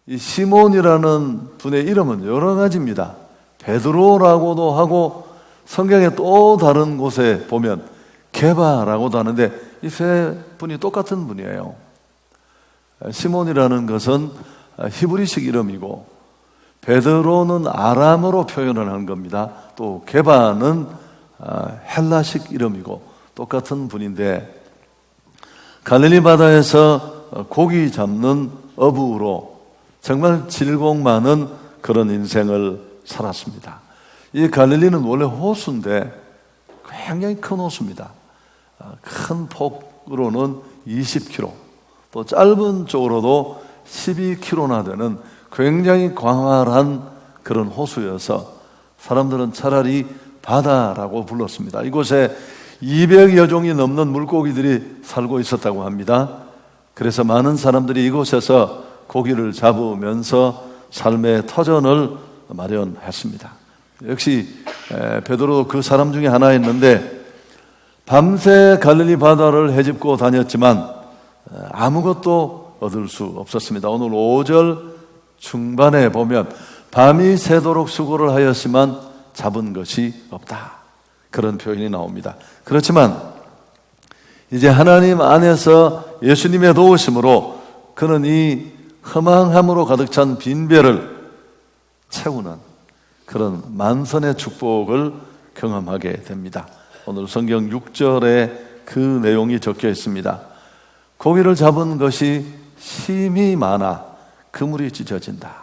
이 시몬이라는 분의 이름은 여러 가지입니다. 베드로라고도 하고 성경에 또 다른 곳에 보면 게바라고도 하는데 이 세 분이 똑같은 분이에요. 시몬이라는 것은 히브리식 이름이고 베드로는 아람어로 표현을 한 겁니다. 또 게바는 헬라식 이름이고 똑같은 분인데 갈릴리 바다에서 고기 잡는 어부로 정말 질곡 많은 그런 인생을 살았습니다. 이 갈릴리는 원래 호수인데 굉장히 큰 호수입니다. 큰 폭으로는 20km, 또 짧은 쪽으로도 12km나 되는 굉장히 광활한 그런 호수여서 사람들은 차라리 바다라고 불렀습니다. 이곳에 200여 종이 넘는 물고기들이 살고 있었다고 합니다. 그래서 많은 사람들이 이곳에서 고기를 잡으면서 삶의 터전을 마련했습니다. 역시 베드로도 그 사람 중에 하나였는데 밤새 갈릴리 바다를 헤집고 다녔지만 아무것도 얻을 수 없었습니다. 오늘 5절 중반에 보면 밤이 새도록 수고를 하였지만 잡은 것이 없다, 그런 표현이 나옵니다. 그렇지만 이제 하나님 안에서 예수님의 도우심으로 그는 이 허망함으로 가득 찬 빈배를 채우는 그런 만선의 축복을 경험하게 됩니다. 오늘 성경 6절에 그 내용이 적혀 있습니다. 고기를 잡은 것이 심히 많아 그물이 찢어진다.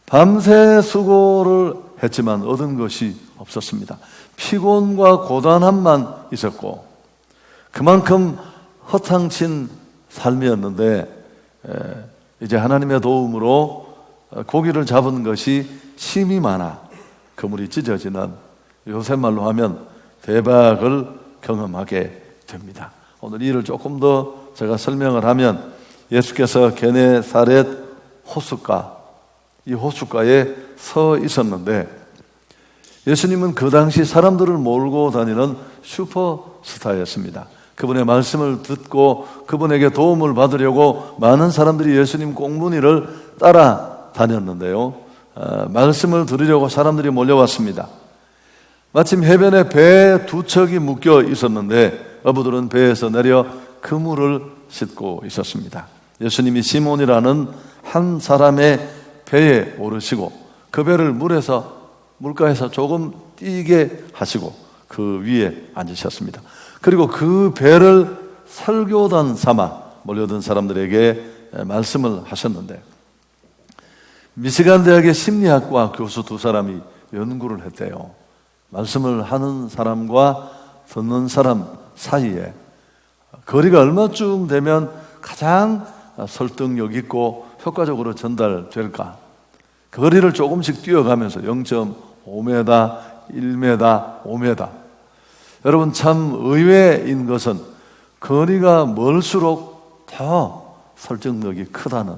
밤새 수고를 했지만 얻은 것이 없었습니다. 피곤과 고단함만 있었고 그만큼 허탕친 삶이었는데 이제 하나님의 도움으로 고기를 잡은 것이 심히 많아 그물이 찢어지는, 요새 말로 하면 대박을 경험하게 됩니다. 오늘 이를 조금 더 제가 설명을 하면 예수께서 게네사렛 호숫가, 이 호숫가에 서 있었는데 예수님은 그 당시 사람들을 몰고 다니는 슈퍼스타였습니다. 그분의 말씀을 듣고 그분에게 도움을 받으려고 많은 사람들이 예수님 꽁무니를 따라다녔는데요, 말씀을 들으려고 사람들이 몰려왔습니다. 마침 해변에 배 두 척이 묶여 있었는데 어부들은 배에서 내려 그물을 싣고 있었습니다. 예수님이 시몬이라는 한 사람의 배에 오르시고 그 배를 물가에서 조금 띄게 하시고 그 위에 앉으셨습니다. 그리고 그 배를 설교단 삼아 몰려든 사람들에게 말씀을 하셨는데 미시간 대학의 심리학과 교수 두 사람이 연구를 했대요. 말씀을 하는 사람과 듣는 사람 사이에 거리가 얼마쯤 되면 가장 설득력 있고 효과적으로 전달될까? 거리를 조금씩 뛰어가면서 0.5m, 1m, 5m. 여러분 참 의외인 것은 거리가 멀수록 더 설득력이 크다는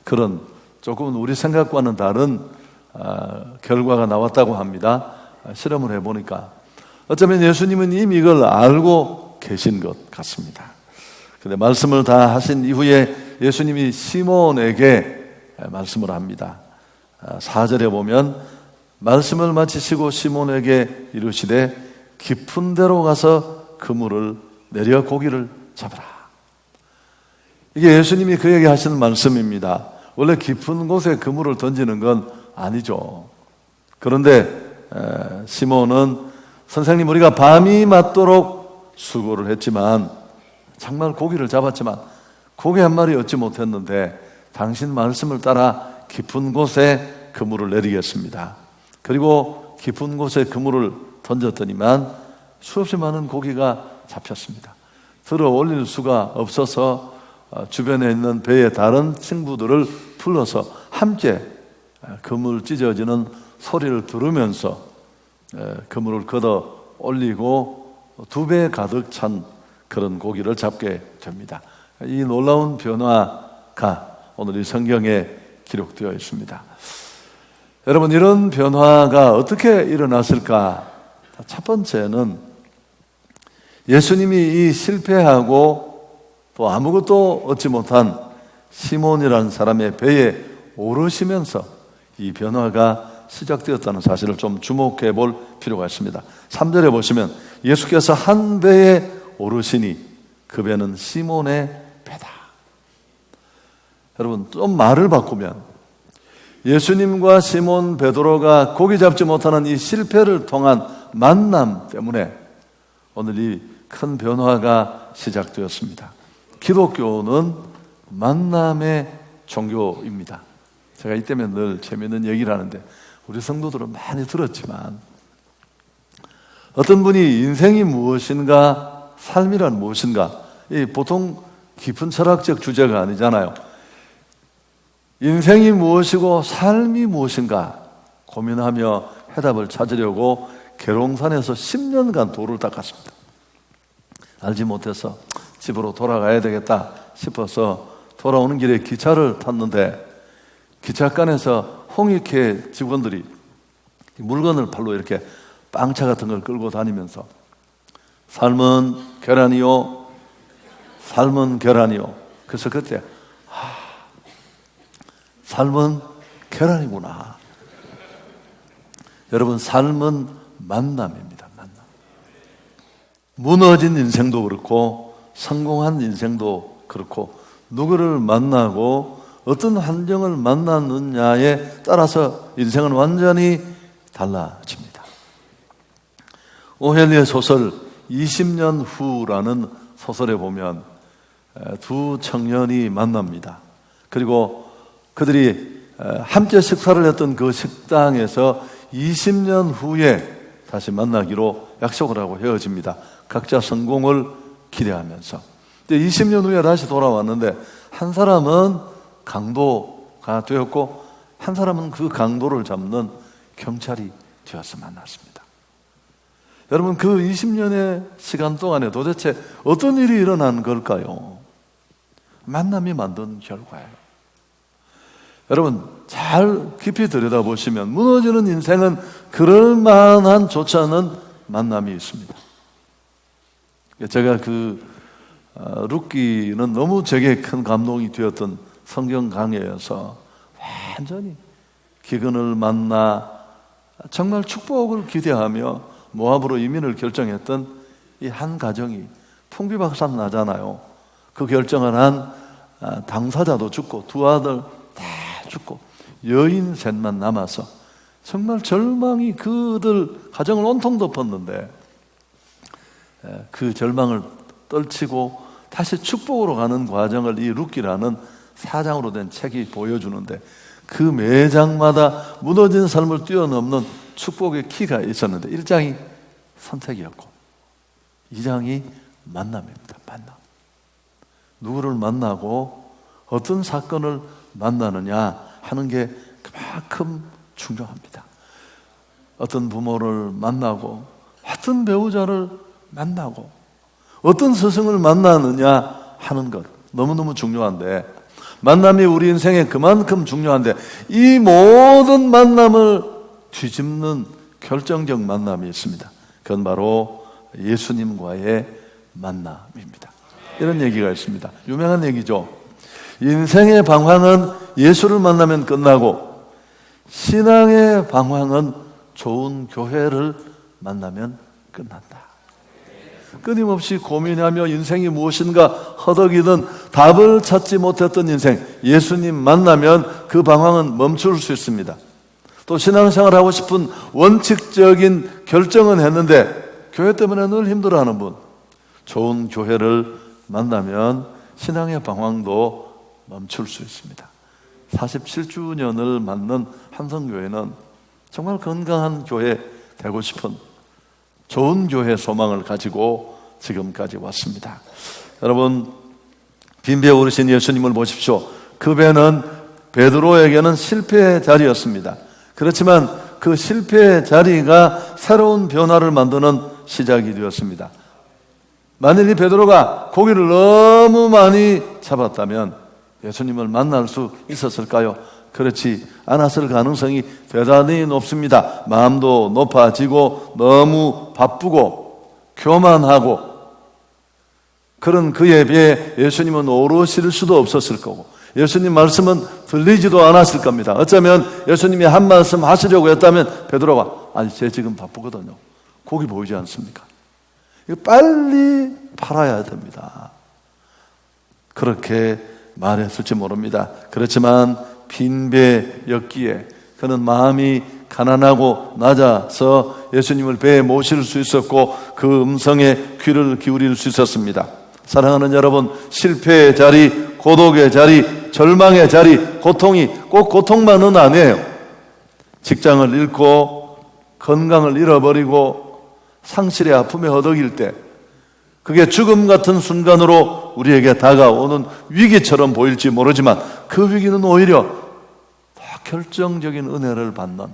그런 조금은 우리 생각과는 다른 결과가 나왔다고 합니다. 실험을 해보니까 어쩌면 예수님은 이미 이걸 알고 계신 것 같습니다. 근데 말씀을 다 하신 이후에 예수님이 시몬에게 말씀을 합니다. 4절에 보면 말씀을 마치시고 시몬에게 이르시되 깊은 데로 가서 그물을 내려 고기를 잡으라. 이게 예수님이 그에게 하시는 말씀입니다. 원래 깊은 곳에 그물을 던지는 건 아니죠. 그런데 시몬은 선생님, 우리가 밤이 맞도록 수고를 했지만 정말 고기를 잡았지만 고기 한 마리 얻지 못했는데 당신 말씀을 따라 깊은 곳에 그물을 내리겠습니다. 그리고 깊은 곳에 그물을 던졌더니만 수없이 많은 고기가 잡혔습니다. 들어 올릴 수가 없어서 주변에 있는 배의 다른 친구들을 불러서 함께 그물 찢어지는 소리를 들으면서 그물을 걷어 올리고 2배 가득 찬 그런 고기를 잡게 됩니다. 이 놀라운 변화가 오늘 이 성경에 기록되어 있습니다. 여러분, 이런 변화가 어떻게 일어났을까? 첫 번째는 예수님이 이 실패하고 또 아무것도 얻지 못한 시몬이라는 사람의 배에 오르시면서 이 변화가 시작되었다는 사실을 좀 주목해 볼 필요가 있습니다. 3절에 보시면 예수께서 한 배에 오르시니 그 배는 시몬의 배다. 여러분, 좀 말을 바꾸면 예수님과 시몬 베드로가 고기 잡지 못하는 이 실패를 통한 만남 때문에 오늘 이 큰 변화가 시작되었습니다. 기독교는 만남의 종교입니다. 제가 이 때문에 늘 재미있는 얘기를 하는데 우리 성도들은 많이 들었지만 어떤 분이 인생이 무엇인가, 삶이란 무엇인가, 이 보통 깊은 철학적 주제가 아니잖아요. 인생이 무엇이고 삶이 무엇인가 고민하며 해답을 찾으려고 계룡산에서 10년간 돌을 닦았습니다. 알지 못해서 집으로 돌아가야 되겠다 싶어서 돌아오는 길에 기차를 탔는데 기차간에서 홍익회 직원들이 물건을 팔로 이렇게 빵차 같은 걸 끌고 다니면서 삶은 계란이요, 삶은 계란이요. 그래서 그때 삶은 계란이구나. 여러분, 삶은 만남입니다. 만남. 무너진 인생도 그렇고 성공한 인생도 그렇고 누구를 만나고 어떤 환경을 만났느냐에 따라서 인생은 완전히 달라집니다. 오헬리의 소설 20년 후라는 소설에 보면 두 청년이 만납니다. 그리고 그들이 함께 식사를 했던 그 식당에서 20년 후에 다시 만나기로 약속을 하고 헤어집니다. 각자 성공을 기대하면서. 20년 후에 다시 돌아왔는데 한 사람은 강도가 되었고 한 사람은 그 강도를 잡는 경찰이 되어서 만났습니다. 여러분, 그 20년의 시간 동안에 도대체 어떤 일이 일어난 걸까요? 만남이 만든 결과예요. 여러분, 잘 깊이 들여다보시면 무너지는 인생은 그럴 만한 좋지 않은 만남이 있습니다. 제가 룻기는 너무 제게 큰 감동이 되었던 성경 강해여서 완전히 기근을 만나 정말 축복을 기대하며 모압으로 이민을 결정했던 이 한 가정이 풍비박산 나잖아요. 그 결정을 한 당사자도 죽고 두 아들 다 죽고 여인 셋만 남아서 정말 절망이 그들 가정을 온통 덮었는데 그 절망을 떨치고 다시 축복으로 가는 과정을 이 룻기라는 4장으로 된 책이 보여주는데 그 매장마다 무너진 삶을 뛰어넘는 축복의 키가 있었는데 1장이 선택이었고 2장이 만남입니다. 만남. 누구를 만나고 어떤 사건을 만나느냐 하는 게 그만큼 중요합니다. 어떤 부모를 만나고 어떤 배우자를 만나고 어떤 스승을 만나느냐 하는 것 너무너무 중요한데 만남이 우리 인생에 그만큼 중요한데 이 모든 만남을 뒤집는 결정적 만남이 있습니다. 그건 바로 예수님과의 만남입니다. 이런 얘기가 있습니다. 유명한 얘기죠. 인생의 방황은 예수를 만나면 끝나고 신앙의 방황은 좋은 교회를 만나면 끝난다. 끊임없이 고민하며 인생이 무엇인가 허덕이던 답을 찾지 못했던 인생, 예수님 만나면 그 방황은 멈출 수 있습니다. 또 신앙생활을 하고 싶은 원칙적인 결정은 했는데 교회 때문에 늘 힘들어하는 분, 좋은 교회를 만나면 신앙의 방황도 멈출 수 있습니다. 47주년을 맞는 한성교회는 정말 건강한 교회 되고 싶은 좋은 교회 소망을 가지고 지금까지 왔습니다. 여러분, 빈배에 오르신 예수님을 보십시오. 그 배는 베드로에게는 실패의 자리였습니다. 그렇지만 그 실패의 자리가 새로운 변화를 만드는 시작이 되었습니다. 만일 이 베드로가 고기를 너무 많이 잡았다면 예수님을 만날 수 있었을까요? 그렇지 않았을 가능성이 대단히 높습니다. 마음도 높아지고 너무 바쁘고 교만하고 그런 그에 비해 예수님은 오르실 수도 없었을 거고 예수님 말씀은 들리지도 않았을 겁니다. 어쩌면 예수님이 한 말씀 하시려고 했다면 베드로가 아니 제 지금 바쁘거든요. 고기 보이지 않습니까? 이거 빨리 팔아야 됩니다. 그렇게 말했을지 모릅니다. 그렇지만 빈배였기에 그는 마음이 가난하고 낮아서 예수님을 배에 모실 수 있었고 그 음성에 귀를 기울일 수 있었습니다. 사랑하는 여러분, 실패의 자리, 고독의 자리, 절망의 자리, 고통이 꼭 고통만은 아니에요. 직장을 잃고 건강을 잃어버리고 상실의 아픔에 허덕일 때 그게 죽음 같은 순간으로 우리에게 다가오는 위기처럼 보일지 모르지만 그 위기는 오히려 더 결정적인 은혜를 받는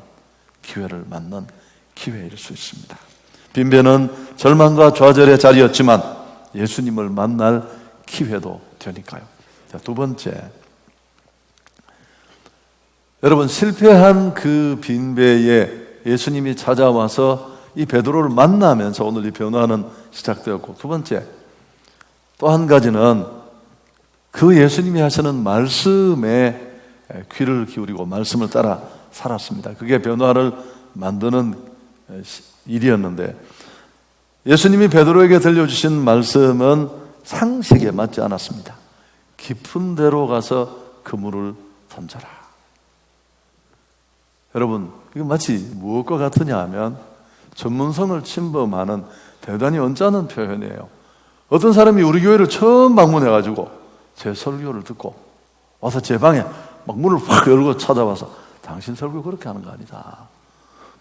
기회를 맞는 기회일 수 있습니다. 빈배는 절망과 좌절의 자리였지만 예수님을 만날 기회도 되니까요. 자, 두 번째, 여러분 실패한 그 빈배에 예수님이 찾아와서 이 베드로를 만나면서 오늘 이 변화는 시작되었고, 두 번째 또 한 가지는 그 예수님이 하시는 말씀에 귀를 기울이고 말씀을 따라 살았습니다. 그게 변화를 만드는 일이었는데, 예수님이 베드로에게 들려주신 말씀은 상식에 맞지 않았습니다. 깊은 데로 가서 그물을 던져라. 여러분, 이거 마치 무엇과 같으냐 하면 전문성을 침범하는 대단히 언짢은 표현이에요. 어떤 사람이 우리 교회를 처음 방문해가지고 제 설교를 듣고 와서 제 방에 막 문을 확 열고 찾아와서 당신 설교 그렇게 하는 거 아니다.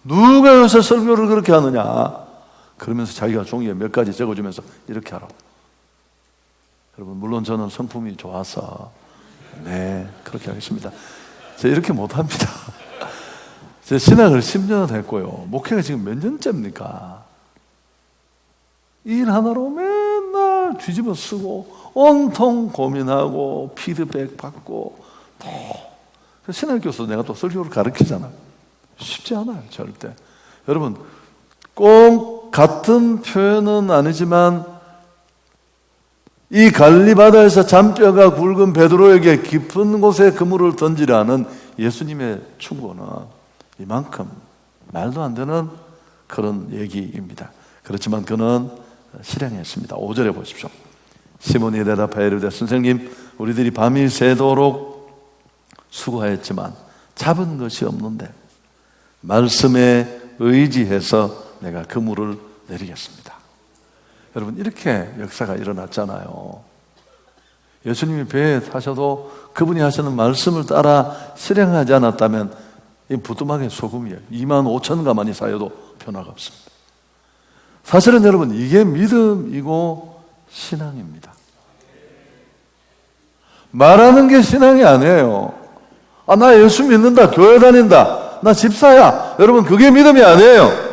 누가 요새 설교를 그렇게 하느냐. 그러면서 자기가 종이에 몇 가지 적어주면서 이렇게 하라고. 여러분, 물론 저는 성품이 좋아서 네, 그렇게 하겠습니다. 제가 이렇게 못합니다. 제 신학을 10년 했고요. 목회가 지금 몇 년째입니까? 일 하나로 맨날 뒤집어 쓰고 온통 고민하고 피드백 받고 또 신학교에서 내가 또 설교를 가르치잖아요. 쉽지 않아요, 절대. 여러분, 꼭 같은 표현은 아니지만 이 갈리바다에서 잔뼈가 굵은 베드로에게 깊은 곳에 그물을 던지라는 예수님의 충고는 이만큼 말도 안 되는 그런 얘기입니다. 그렇지만 그는 실행했습니다. 5절에 보십시오. 시몬이 대답하여 이르되 선생님, 우리들이 밤이 새도록 수고하였지만 잡은 것이 없는데 말씀에 의지해서 내가 그물을 내리겠습니다. 여러분, 이렇게 역사가 일어났잖아요. 예수님이 배에 타셔도 그분이 하시는 말씀을 따라 실행하지 않았다면 이 부뚜막에 소금이에요. 25,000가만이 쌓여도 변화가 없습니다. 사실은 여러분, 이게 믿음이고 신앙입니다. 말하는 게 신앙이 아니에요. 아, 나 예수 믿는다, 교회 다닌다, 나 집사야. 여러분, 그게 믿음이 아니에요.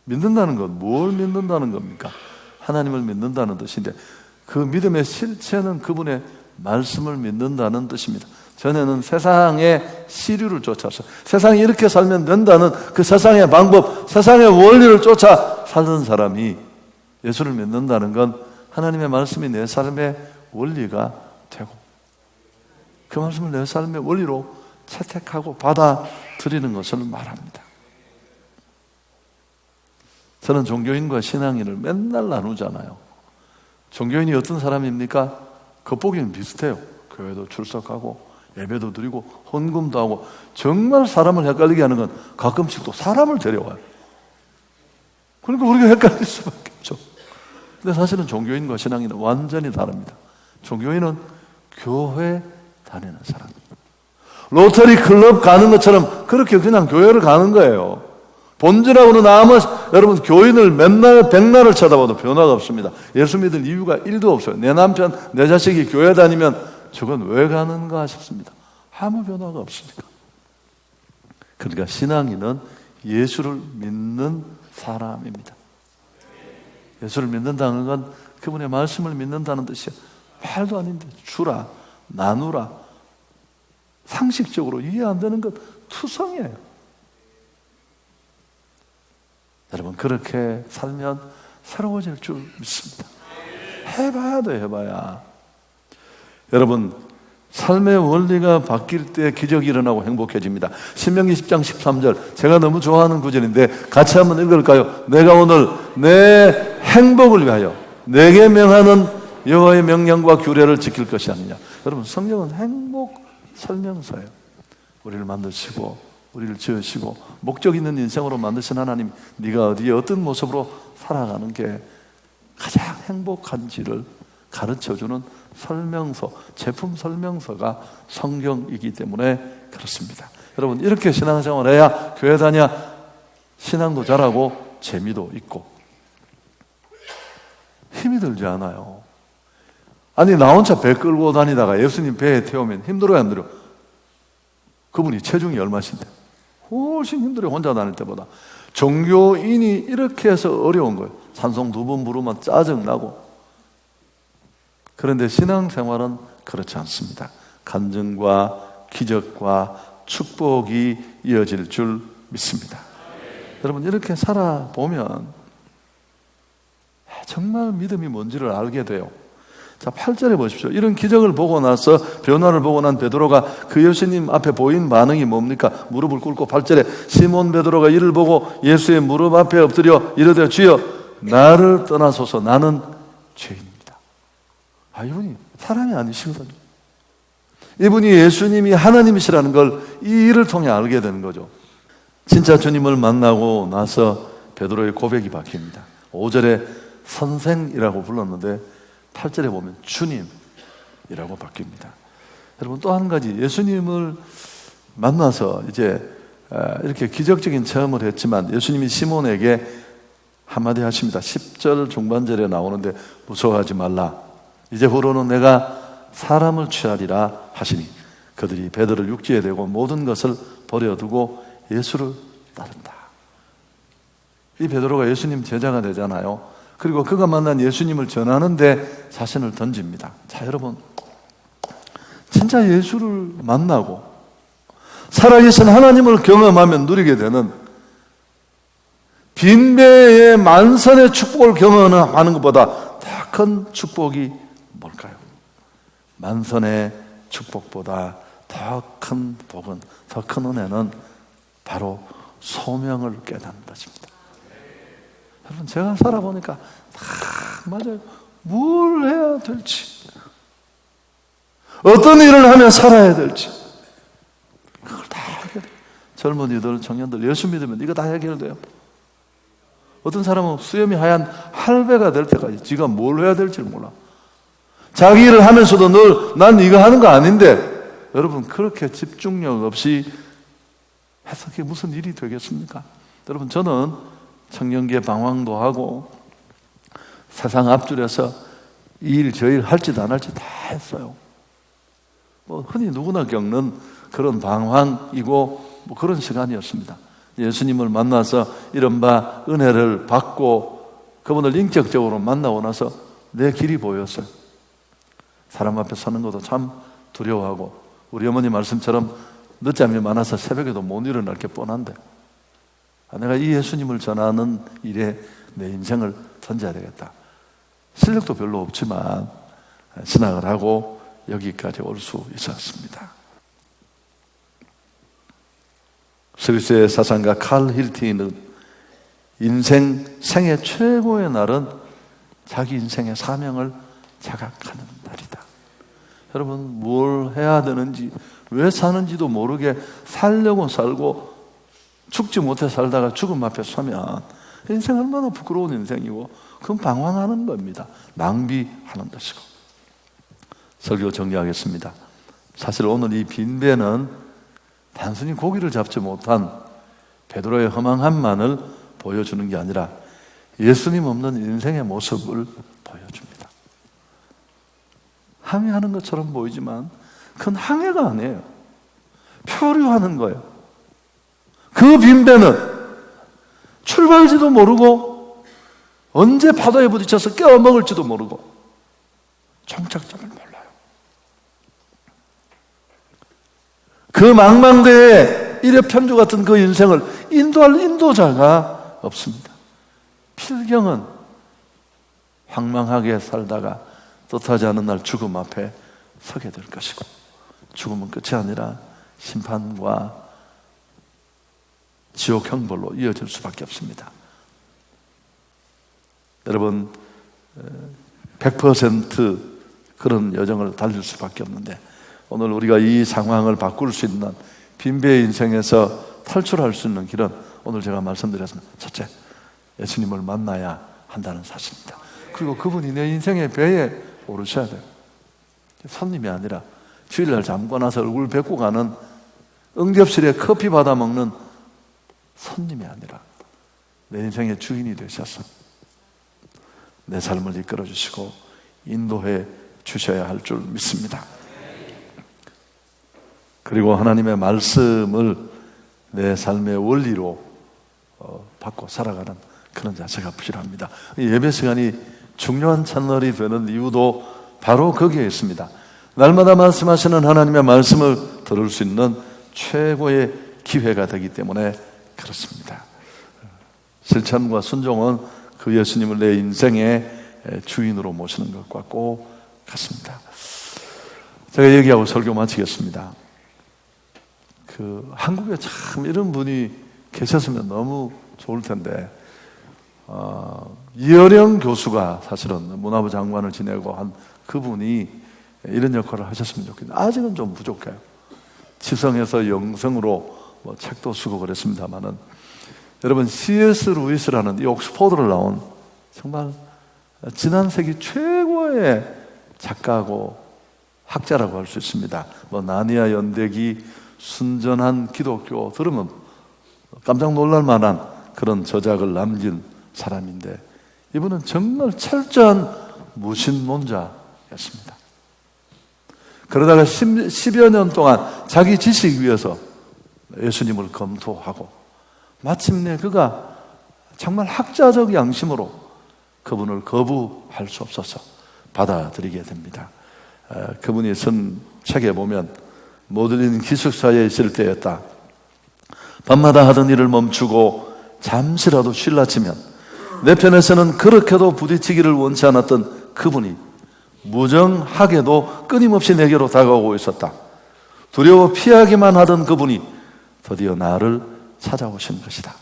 믿는다는 건 뭘 믿는다는 겁니까? 하나님을 믿는다는 뜻인데, 그 믿음의 실체는 그분의 말씀을 믿는다는 뜻입니다. 전에는 세상의 시류를 쫓아서 세상이 이렇게 살면 된다는 그 세상의 방법, 세상의 원리를 쫓아 살던 사람이 예수를 믿는다는 건 하나님의 말씀이 내 삶의 원리가 되고 그 말씀을 내 삶의 원리로 채택하고 받아들이는 것을 말합니다. 저는 종교인과 신앙인을 맨날 나누잖아요. 종교인이 어떤 사람입니까? 겉보기는 비슷해요. 교회도 출석하고 예배도 드리고 헌금도 하고 정말 사람을 헷갈리게 하는 건 가끔씩 또 사람을 데려와요. 그러니까 우리가 헷갈릴 수밖에 없죠. 근데 사실은 종교인과 신앙인은 완전히 다릅니다. 종교인은 교회 다니는 사람입니다. 로터리 클럽 가는 것처럼 그렇게 그냥 교회를 가는 거예요. 본질하고는 아무, 여러분, 교인을 맨날 백날을 쳐다봐도 변화가 없습니다. 예수 믿을 이유가 1도 없어요. 내 남편, 내 자식이 교회 다니면 저건 왜 가는가 싶습니다. 아무 변화가 없으니까. 그러니까 신앙인은 예수를 믿는 사람입니다. 예수를 믿는다는 건 그분의 말씀을 믿는다는 뜻이에요. 말도 아닌데 주라, 나누라. 상식적으로 이해 안 되는 건 투성이에요. 여러분, 그렇게 살면 새로워질 줄 믿습니다. 해봐야 돼, 해봐야. 여러분, 삶의 원리가 바뀔 때 기적이 일어나고 행복해집니다. 신명기 10장 13절, 제가 너무 좋아하는 구절인데 같이 한번 읽을까요? 내가 오늘 내 행복을 위하여 내게 명하는 여호와의 명령과 규례를 지킬 것이 아니냐. 여러분, 성경은 행복 설명서예요. 우리를 만드시고 우리를 지으시고 목적 있는 인생으로 만드신 하나님, 네가 어디에 어떤 모습으로 살아가는 게 가장 행복한지를 가르쳐주는 설명서, 제품 설명서가 성경이기 때문에 그렇습니다. 여러분, 이렇게 신앙생활을 해야 교회 다녀 신앙도 잘하고 재미도 있고 힘이 들지 않아요. 아니, 나 혼자 배 끌고 다니다가 예수님 배에 태우면 힘들어요, 안 들어요? 그분이 체중이 얼마신데? 훨씬 힘들어요, 혼자 다닐 때보다. 종교인이 이렇게 해서 어려운 거예요. 찬송 2번 부르면 짜증나고. 그런데 신앙생활은 그렇지 않습니다. 간증과 기적과 축복이 이어질 줄 믿습니다. 여러분, 이렇게 살아보면 정말 믿음이 뭔지를 알게 돼요. 자, 8절에 보십시오. 이런 기적을 보고 나서, 변화를 보고 난 베드로가 그 예수님 앞에 보인 반응이 뭡니까? 무릎을 꿇고 8절에 시몬 베드로가 이를 보고 예수의 무릎 앞에 엎드려 이르되 주여 나를 떠나소서 나는 죄인입니다. 이분이 사람이 아니시거든요. 이분이 예수님이 하나님이시라는 걸 이 일을 통해 알게 되는 거죠. 진짜 주님을 만나고 나서 베드로의 고백이 바뀝니다. 5절에 선생이라고 불렀는데 8절에 보면 주님이라고 바뀝니다. 여러분, 또 한 가지, 예수님을 만나서 이제 이렇게 기적적인 체험을 했지만 예수님이 시몬에게 한마디 하십니다. 10절 중반절에 나오는데 무서워하지 말라. 이제부로는 내가 사람을 취하리라 하시니 그들이 베드로를 육지에 대고 모든 것을 버려두고 예수를 따른다. 이 베드로가 예수님 제자가 되잖아요. 그리고 그가 만난 예수님을 전하는데 자신을 던집니다. 자, 여러분, 진짜 예수를 만나고 살아계신 하나님을 경험하면 누리게 되는 빈배의 만선의 축복을 경험하는 것보다 더 큰 축복이 뭘까요? 만선의 축복보다 더 큰 복은, 더 큰 은혜는 바로 소명을 깨닫는 것입니다. 여러분, 제가 살아보니까 맞아요. 뭘 해야 될지, 어떤 일을 하며 살아야 될지 그걸 다 해결해요. 젊은이들, 청년들, 예수 믿으면 이거 다 해결돼요. 어떤 사람은 수염이 하얀 할배가 될 때까지 지가 뭘 해야 될지 몰라. 자기 일을 하면서도 늘 난 이거 하는 거 아닌데, 여러분, 그렇게 집중력 없이 해서 그게 무슨 일이 되겠습니까? 여러분, 저는 청년기에 방황도 하고 세상 앞줄에서 이 일 저 일 할지도 안 할지 다 했어요. 뭐 흔히 누구나 겪는 그런 방황이고 뭐 그런 시간이었습니다. 예수님을 만나서 이른바 은혜를 받고 그분을 인격적으로 만나고 나서 내 길이 보였어요. 사람 앞에 서는 것도 참 두려워하고, 우리 어머니 말씀처럼 늦잠이 많아서 새벽에도 못 일어날 게 뻔한데, 내가 이 예수님을 전하는 일에 내 인생을 던져야 되겠다. 실력도 별로 없지만 신학을 하고 여기까지 올 수 있었습니다. 스위스의 사상가 칼 힐티는 생애 최고의 날은 자기 인생의 사명을 자각하는 날이다. 여러분, 뭘 해야 되는지, 왜 사는지도 모르게 살려고 살고 죽지 못해 살다가 죽음 앞에 서면 인생 얼마나 부끄러운 인생이고, 그건 방황하는 겁니다. 낭비하는 것이고. 설교 정리하겠습니다. 사실 오늘 이 빈배는 단순히 고기를 잡지 못한 베드로의 허망함만을 보여주는 게 아니라 예수님 없는 인생의 모습을 보여줍니다. 항해하는 것처럼 보이지만 그건 항해가 아니에요. 표류하는 거예요. 그 빈배는 출발지도 모르고 언제 파도에 부딪혀서 껴먹을지도 모르고 종착점을 몰라요. 그 망망대해 일회편주 같은 그 인생을 인도할 인도자가 없습니다. 필경은 황망하게 살다가 뜻하지 않은 날 죽음 앞에 서게 될 것이고, 죽음은 끝이 아니라 심판과 지옥 형벌로 이어질 수밖에 없습니다. 여러분, 100% 그런 여정을 달릴 수밖에 없는데, 오늘 우리가 이 상황을 바꿀 수 있는, 빈배의 인생에서 탈출할 수 있는 길은 오늘 제가 말씀드렸습니다. 첫째, 예수님을 만나야 한다는 사실입니다. 그리고 그분이 내 인생의 배에 오르셔야 돼요. 손님이 아니라 주일날 잠고 나서 얼굴 뵙고 가는, 응접실에 커피 받아 먹는 손님이 아니라 내 인생의 주인이 되셔서 내 삶을 이끌어 주시고 인도해 주셔야 할 줄 믿습니다. 그리고 하나님의 말씀을 내 삶의 원리로 받고 살아가는 그런 자세가 필요합니다. 예배 시간이 중요한 채널이 되는 이유도 바로 거기에 있습니다. 날마다 말씀하시는 하나님의 말씀을 들을 수 있는 최고의 기회가 되기 때문에 그렇습니다. 실천과 순종은 그 예수님을 내 인생의 주인으로 모시는 것과 꼭 같습니다. 제가 얘기하고 설교 마치겠습니다. 한국에 참 이런 분이 계셨으면 너무 좋을 텐데, 이어령 교수가 사실은 문화부 장관을 지내고 한 그분이 이런 역할을 하셨으면 좋겠는데, 아직은 좀 부족해요. 지성에서 영성으로 책도 쓰고 그랬습니다만은, 여러분, C.S. 루이스라는 이 옥스포드를 나온 정말 지난 세기 최고의 작가고 학자라고 할 수 있습니다. 나니아 연대기, 순전한 기독교 들으면 깜짝 놀랄 만한 그런 저작을 남긴 사람인데, 이분은 정말 철저한 무신론자였습니다. 그러다가 10여 년 동안 자기 지식 위에서 예수님을 검토하고 마침내 그가 정말 학자적 양심으로 그분을 거부할 수 없어서 받아들이게 됩니다. 그분이 쓴 책에 보면, 모델린 기숙사에 있을 때였다. 밤마다 하던 일을 멈추고 잠시라도 쉴라치면 내 편에서는 그렇게도 부딪히기를 원치 않았던 그분이 무정하게도 끊임없이 내게로 다가오고 있었다. 두려워 피하기만 하던 그분이 드디어 나를 찾아오신 것이다.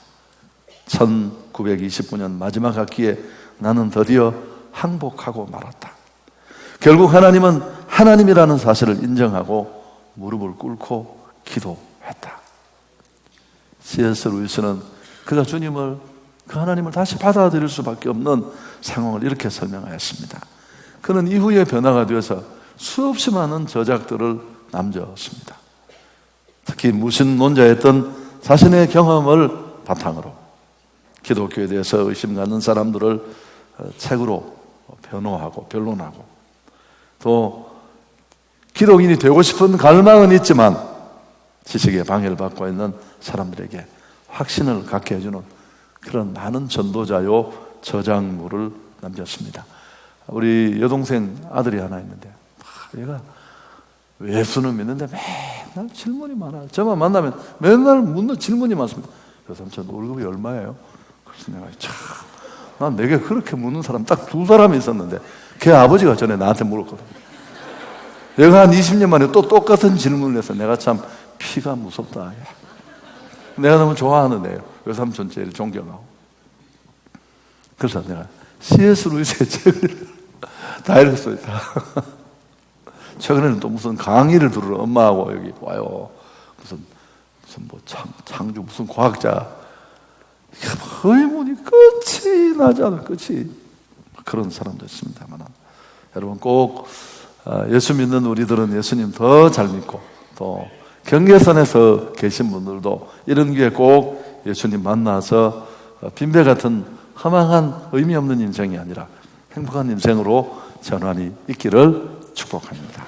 1929년 마지막 학기에 나는 드디어 항복하고 말았다. 결국 하나님은 하나님이라는 사실을 인정하고 무릎을 꿇고 기도했다. C.S. 루이스는 그가 주님을, 그 하나님을 다시 받아들일 수밖에 없는 상황을 이렇게 설명하였습니다. 그는 이후에 변화가 되어서 수없이 많은 저작들을 남겼습니다. 특히 무신론자였던 자신의 경험을 바탕으로 기독교에 대해서 의심 갖는 사람들을 책으로 변호하고 변론하고, 또 기독인이 되고 싶은 갈망은 있지만 지식의 방해를 받고 있는 사람들에게 확신을 갖게 해주는 그런 많은 전도자요 저작물을 남겼습니다. 우리 여동생 아들이 하나 있는데, 얘가 예수는 믿는데 맨날 질문이 많아요. 저만 만나면 맨날 묻는 질문이 많습니다. 삼촌 월급이 얼마예요? 그래서 내가 난 내게 그렇게 묻는 사람 딱 두 사람이 있었는데, 걔 아버지가 전에 나한테 물었거든. 얘가 한 20년 만에 또 똑같은 질문을 해서 내가 참 피가 무섭다. 내가 너무 좋아하는 애예요. 외삼촌 제일 존경하고. 그래서 내가 C.S. 루이스의 책을 다 읽었어요. 다. 최근에는 또 무슨 강의를 들으러 엄마하고 여기 와요. 무슨 뭐 창주 무슨 과학자. 의문이 끝이 나지 않아. 끝이. 그런 사람도 있습니다만, 여러분 꼭 예수 믿는 우리들은 예수님 더 잘 믿고, 또 경계선에서 계신 분들도 이런 기회에 꼭 예수님 만나서 빈배 같은 허망한 의미 없는 인생이 아니라 행복한 인생으로 전환이 있기를 축복합니다.